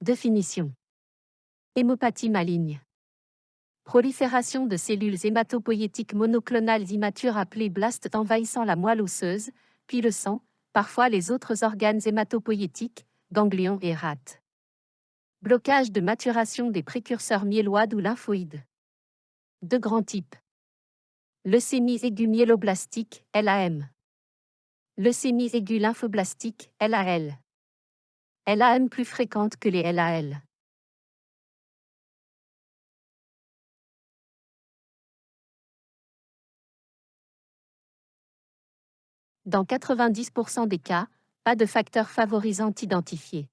Définition. Hémopathie maligne. Prolifération de cellules hématopoïétiques monoclonales immatures appelées blastes envahissant la moelle osseuse, puis le sang, parfois les autres organes hématopoïétiques, ganglions et rate. Blocage de maturation des précurseurs myéloïdes ou lymphoïdes. De grands types. Leucémie aiguë myéloblastique, LAM. Leucémie aiguë lymphoblastique, LAL. LAM plus fréquente que les LAL. Dans 90% des cas, pas de facteurs favorisants identifiés.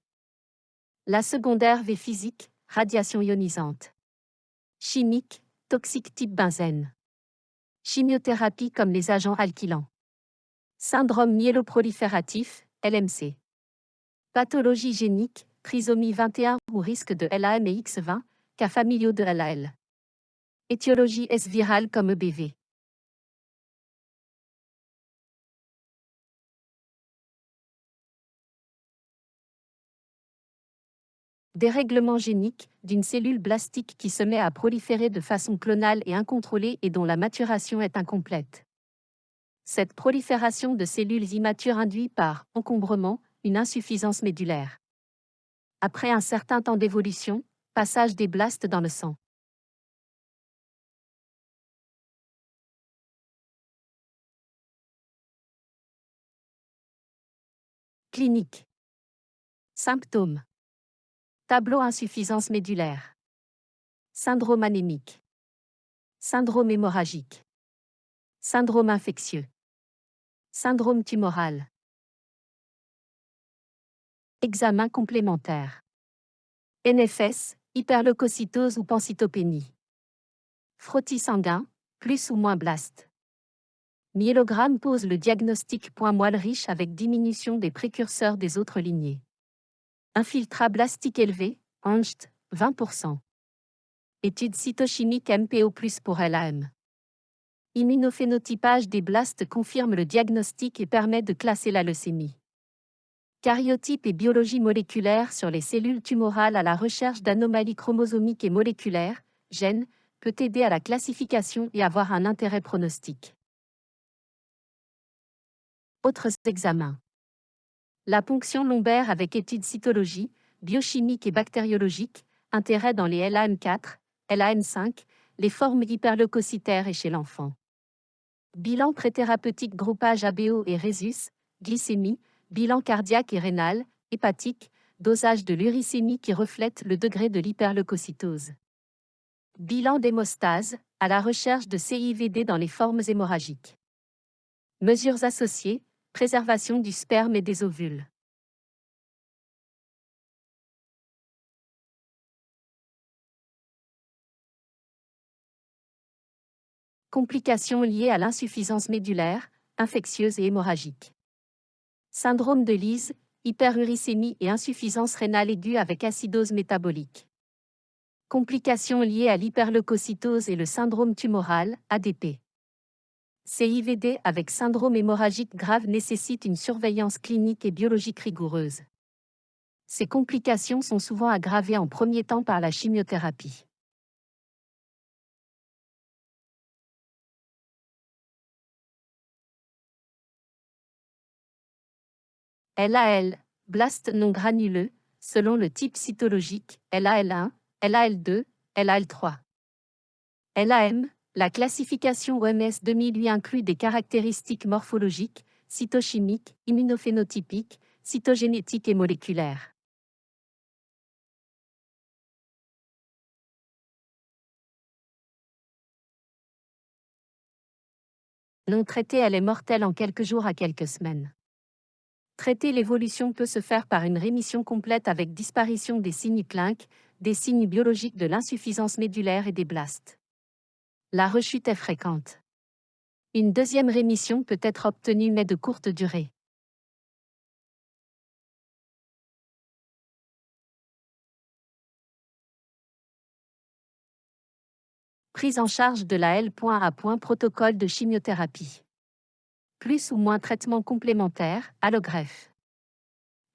La secondaire V physique, radiation ionisante. Chimique, toxique type benzène. Chimiothérapie comme les agents alkylants. Syndrome myéloprolifératif, LMC. Pathologie génique, trisomie 21 ou risque de LAM et X20, cas familiaux de LAL. Étiologie S virale comme EBV. Dérèglement génique d'une cellule blastique qui se met à proliférer de façon clonale et incontrôlée et dont la maturation est incomplète. Cette prolifération de cellules immatures induit par encombrement une insuffisance médulaire. Après un certain temps d'évolution, passage des blastes dans le sang. Clinique. Symptômes. Tableau insuffisance médulaire. Syndrome anémique. Syndrome hémorragique. Syndrome infectieux. Syndrome tumoral. Examen complémentaire. NFS, hyperleucocytose ou pancytopénie. Frottis sanguin, plus ou moins blast. Myélogramme pose le diagnostic. Moelle riche avec diminution des précurseurs des autres lignées. Infiltrat blastique élevé, ANGT, 20%. Étude cytochimique MPO+, pour LAM. Immunophénotypage des blastes confirme le diagnostic et permet de classer la leucémie. Karyotype et biologie moléculaire sur les cellules tumorales à la recherche d'anomalies chromosomiques et moléculaires, gènes, peut aider à la classification et avoir un intérêt pronostique. Autres examens. La ponction lombaire avec études cytologie, biochimique et bactériologique, intérêt dans les LAM4, LAM5, les formes hyperleucocytaires et chez l'enfant. Bilan préthérapeutique groupage ABO et Rhésus, glycémie, bilan cardiaque et rénal, hépatique, dosage de l'uricémie qui reflète le degré de l'hyperleucocytose. Bilan d'hémostase, à la recherche de CIVD dans les formes hémorragiques. Mesures associées, préservation du sperme et des ovules. Complications liées à l'insuffisance médulaire, infectieuse et hémorragique. Syndrome de Lise, hyperuricémie et insuffisance rénale aiguë avec acidose métabolique. Complications liées à l'hyperleucocytose et le syndrome tumoral, ADP. CIVD avec syndrome hémorragique grave nécessite une surveillance clinique et biologique rigoureuse. Ces complications sont souvent aggravées en premier temps par la chimiothérapie. LAL, blast non granuleux, selon le type cytologique, LAL1, LAL2, LAL3. LAM, la classification OMS 2008 inclut des caractéristiques morphologiques, cytochimiques, immunophénotypiques, cytogénétiques et moléculaires. Non traitée, elle est mortelle en quelques jours à quelques semaines. Traiter l'évolution peut se faire par une rémission complète avec disparition des signes cliniques, des signes biologiques de l'insuffisance médulaire et des blastes. La rechute est fréquente. Une deuxième rémission peut être obtenue mais de courte durée. Prise en charge de la L. à point protocole de chimiothérapie. Plus ou moins traitement complémentaire, allogreffe.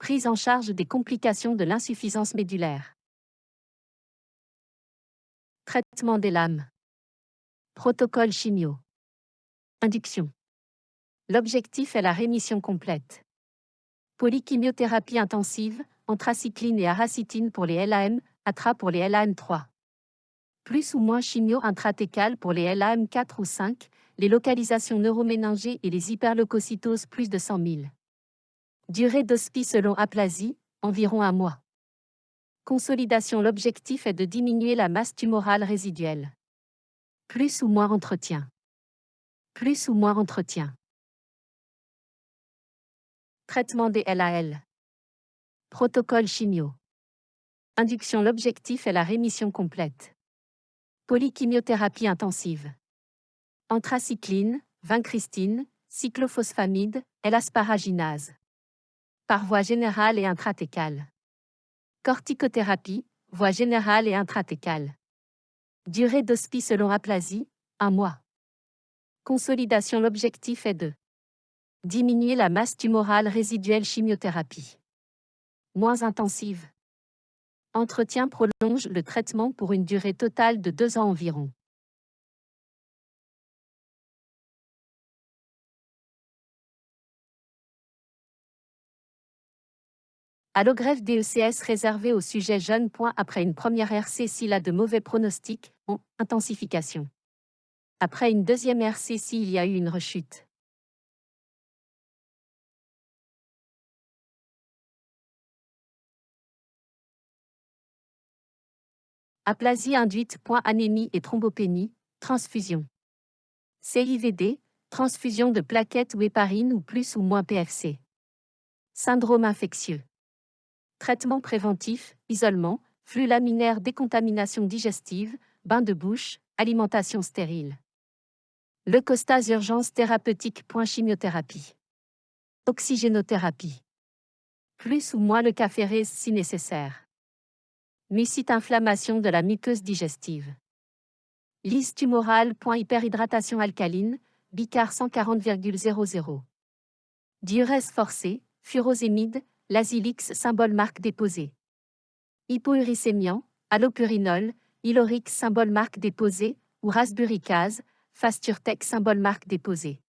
Prise en charge des complications de l'insuffisance médulaire. Traitement des lames. Protocole chimio. Induction. L'objectif est la rémission complète. Polychimiothérapie intensive, anthracycline et aracitine pour les LAM, ATRA pour les LAM3. Plus ou moins chimio intratécale pour les LAM4 ou 5, les localisations neuroméningées et les hyperleucocytoses plus de 100 000. Durée d'hospice selon aplasie, environ 1 mois. Consolidation. L'objectif est de diminuer la masse tumorale résiduelle. Plus ou moins entretien. Plus ou moins entretien. Traitement des LAL. Protocole chimio. Induction. L'objectif est la rémission complète. Polychimiothérapie intensive. Anthracycline, vincristine, cyclophosphamide, L-asparaginase. Par voie générale et intratécale. Corticothérapie, voie générale et intratécale. Durée d'hospice selon aplasie, 1 mois. Consolidation. L'objectif est de diminuer la masse tumorale résiduelle. Chimiothérapie moins intensive. Entretien prolonge le traitement pour une durée totale de 2 ans environ. Allogreffe DECS réservée au sujet jeune. Après une première RC s'il a de mauvais pronostics, en intensification. Après une deuxième RC s'il y a eu une rechute. Aplasie induite. Anémie et thrombopénie, transfusion. CIVD, transfusion de plaquettes ou héparine ou plus ou moins PFC. Syndrome infectieux. Traitement préventif, isolement, flux laminaire, décontamination digestive, bain de bouche, alimentation stérile. Leucostase. Urgence thérapeutique. Chimiothérapie. Oxygénothérapie. Plus ou moins lecaphérèse si nécessaire. Mucite. Inflammation de la muqueuse digestive. Lyse tumorale. Hyperhydratation alcaline, Bicard 140,00. Diurèse forcée, furosémide, Lazilix symbole marque déposée. Hypouricémiant, allopurinol, Ilorix symbole marque déposée, ou rasburicase, Fasturtec symbole marque déposée.